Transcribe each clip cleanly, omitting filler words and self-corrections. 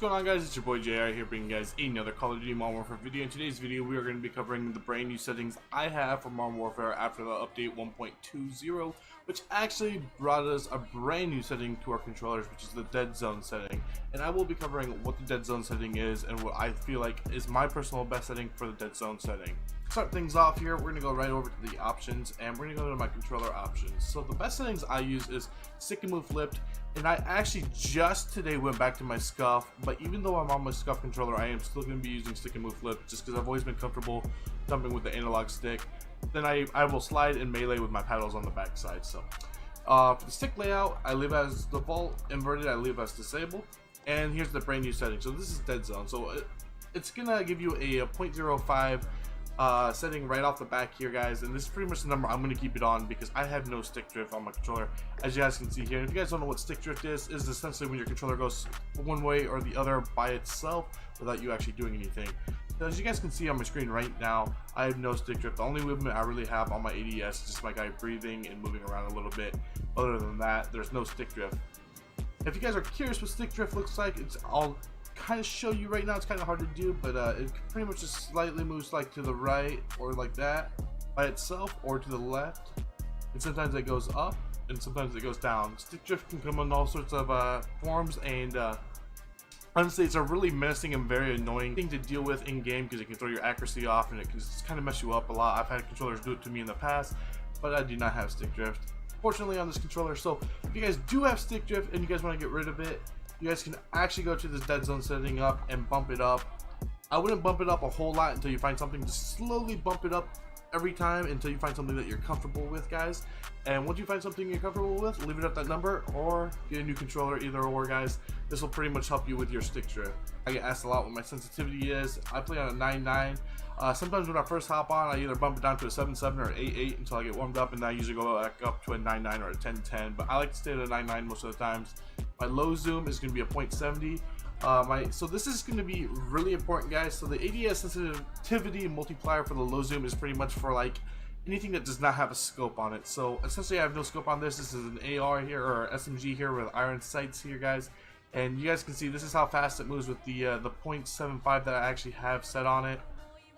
going on, guys? It's your boy JR here, bringing you guys another Call of Duty Modern Warfare video. In today's video, we are going to be covering the brand new settings I have for Modern Warfare after the update 1.20, which actually brought us a brand new setting to our controllers, which is the dead zone setting. And I will be covering what the dead zone setting is and what I feel like is my personal best setting for the dead zone setting. To start things off here, we're going to go right over to the options, and we're going to go to my controller options. So the best settings I use is stick and move flipped. And I actually just today went back to my scuff, but even though I'm on my scuff controller, I am still going to be using stick and move flip just because I've always been comfortable jumping with the analog stick. Then I will slide and melee with my paddles on the back side. So for the stick layout, I leave as default, inverted I leave as disabled, and here's the brand new setting. So this is dead zone, so it's gonna give you a 0.05 setting right off the back here, guys, and this is pretty much the number I'm going to keep it on because I have no stick drift on my controller, as you guys can see here. And if you guys don't know what stick drift is essentially when your controller goes one way or the other by itself without you actually doing anything. So as you guys can see on my screen right now, I have no stick drift. The only movement I really have on my ADS is just my guy breathing and moving around a little bit. Other than that, there's no stick drift. If you guys are curious what stick drift looks like, I'll kind of show you right now. It's kind of hard to do, but it pretty much just slightly moves like to the right or like that by itself, or to the left, and sometimes it goes up and sometimes it goes down. Stick drift can come in all sorts of forms, and honestly it's a really menacing and very annoying thing to deal with in game because it can throw your accuracy off and it can just kind of mess you up a lot. I've had controllers do it to me in the past, but I do not have stick drift fortunately on this controller. So if you guys do have stick drift and you guys want to get rid of it, you guys can actually go to this dead zone setting up and bump it up. I wouldn't bump it up a whole lot until you find something. Just slowly bump it up every time until you find something that you're comfortable with, guys. And once you find something you're comfortable with, leave it at that number or get a new controller, either or, guys. This will pretty much help you with your stick drift. I get asked a lot what my sensitivity is. I play on a 9.9. Sometimes when I first hop on, I either bump it down to a 7.7 or 8.8 until I get warmed up, and then I usually go back up to a 9.9 or a 10.10, but I like to stay at a 9.9 most of the times. My low zoom is going to be a 0.70. So this is going to be really important, guys. So the ADS sensitivity multiplier for the low zoom is pretty much for like anything that does not have a scope on it. So essentially I have no scope on this. This is an AR here, or SMG here with iron sights here, guys. And you guys can see this is how fast it moves with the 0.75 that I actually have set on it.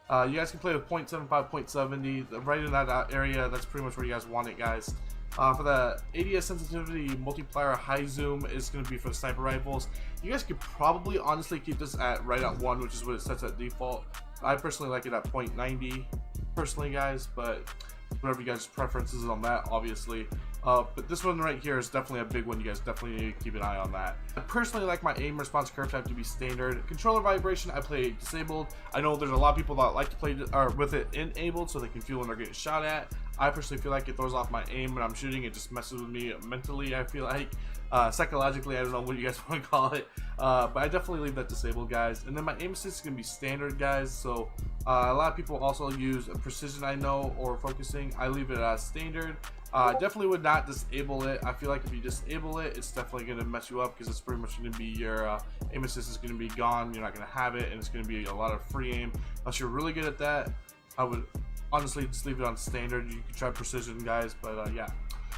You guys can play with 0.75, 0.70, right in that area. That's pretty much where you guys want it, guys. For the ADS sensitivity multiplier, high zoom is going to be for the sniper rifles. You guys could probably honestly keep this at right at 1, which is what it sets at default. I personally like it at 0.90 personally, guys, but whatever you guys' preferences on that, obviously. But this one right here is definitely a big one. You guys definitely need to keep an eye on that. I personally like my aim response curve type to be standard. Controller vibration, I play disabled. I know there's a lot of people that like to play with it enabled so they can feel when they're getting shot at. I personally feel like it throws off my aim when I'm shooting. It just messes with me mentally, I feel like. Psychologically, I don't know what you guys want to call it. But I definitely leave that disabled, guys. And then my aim assist is going to be standard, guys. So a lot of people also use precision, I know, or focusing. I leave it as standard. Definitely would not disable it. I feel like if you disable it, it's definitely going to mess you up because it's pretty much going to be your aim assist is going to be gone. You're not going to have it, and it's going to be a lot of free aim. Unless you're really good at that, I would honestly just leave it on standard. You can try precision, guys, but yeah.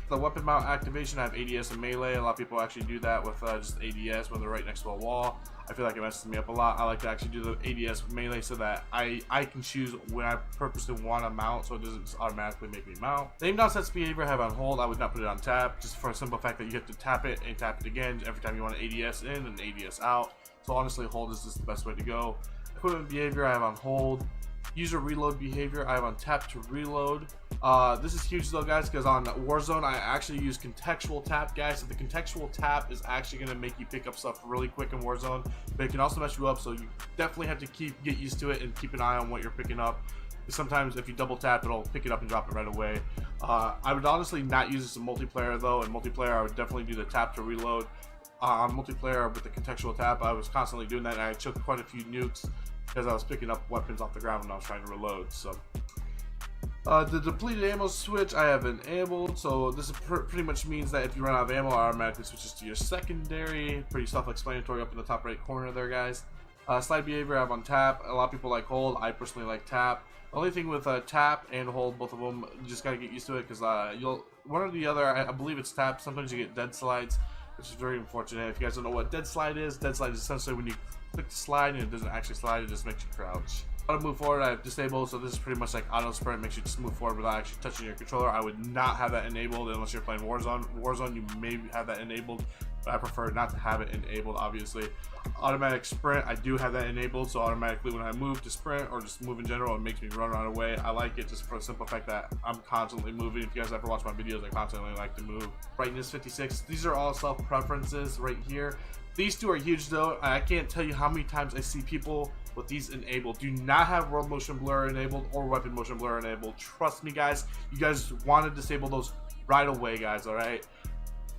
The weapon mount activation, I have ADS and melee. A lot of people actually do that with just ADS when they're right next to a wall. I feel like it messes me up a lot. I like to actually do the ADS melee so that I can choose when I purposely want to mount, so it doesn't just automatically make me mount. The aim down sets behavior I have on hold. I would not put it on tap, just for a simple fact that you have to tap it and tap it again every time you want an ADS in and ADS out. So honestly, hold is just the best way to go. Equipment behavior I have on hold. User reload behavior I have on tap to reload. This is huge though, guys, because on Warzone I actually use contextual tap, guys. So the contextual tap is actually going to make you pick up stuff really quick in Warzone, but it can also mess you up, so you definitely have to get used to it and keep an eye on what you're picking up. Sometimes if you double tap, it'll pick it up and drop it right away. I would honestly not use this in multiplayer though. In multiplayer I would definitely do the tap to reload. On multiplayer with the contextual tap, I was constantly doing that, and I took quite a few nukes because I was picking up weapons off the ground when I was trying to reload. So the depleted ammo switch I have enabled, so this pretty much means that if you run out of ammo, it automatically switches to your secondary. Pretty self-explanatory up in the top right corner there, guys. Slide behavior I have on tap. A lot of people like hold. I personally like tap. The only thing with tap and hold, both of them, you just gotta get used to it because one or the other, I believe it's tap. Sometimes you get dead slides. which is very unfortunate. If you guys don't know what dead slide is essentially when you click the slide and it doesn't actually slide, it just makes you crouch. Auto move forward I have disabled, so this is pretty much like auto sprint, makes you just move forward without actually touching your controller. I would not have that enabled unless you're playing Warzone. You may have that enabled, but I prefer not to have it enabled, obviously. Automatic sprint, I do have that enabled, so automatically when I move to sprint or just move in general, it makes me run right away. I like it just for the simple fact that I'm constantly moving. If you guys ever watch my videos, I constantly like to move. Brightness 56, these are all self preferences right here. These two are huge though. I can't tell you how many times I see people with these enabled. Do not have world motion blur enabled or weapon motion blur enabled. Trust me guys, you guys want to disable those right away, guys. All right,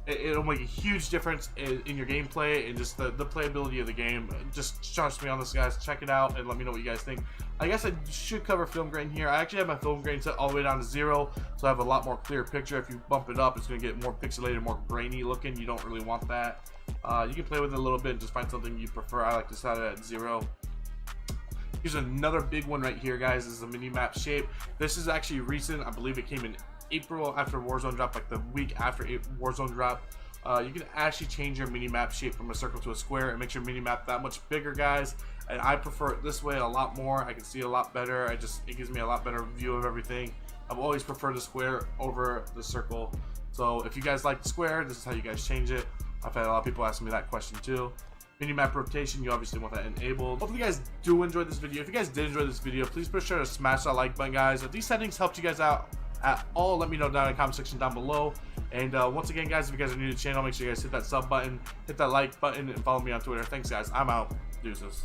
it'll make a huge difference in your gameplay and just the playability of the game. Just trust me on this, guys. Check it out and let me know what you guys think. I guess I should cover film grain here. I actually have my film grain set all the way down to 0, so I have a lot more clear picture. If you bump it up, it's going to get more pixelated, more grainy looking. You don't really want that. You can play with it a little bit and just find something you prefer. I like to set it at 0. Here's another big one right here, guys. This is the Minimap Shape. This is actually recent. I believe it came in April after Warzone dropped, like the week after Warzone dropped. You can actually change your minimap shape from a circle to a square. It makes your minimap that much bigger, guys, and I prefer it this way a lot more. I can see a lot better. It gives me a lot better view of everything. I've always preferred the square over the circle, so if you guys like the square, this is how you guys change it. I've had a lot of people asking me that question too. Minimap rotation, you obviously want that enabled. Hopefully you guys do enjoy this video. If you guys did enjoy this video, please be sure to smash that like button, guys. If these settings helped you guys out at all, let me know down in the comment section down below. And once again, guys, if you guys are new to the channel, make sure you guys hit that sub button, hit that like button, and follow me on Twitter. Thanks, guys. I'm out. Deuces.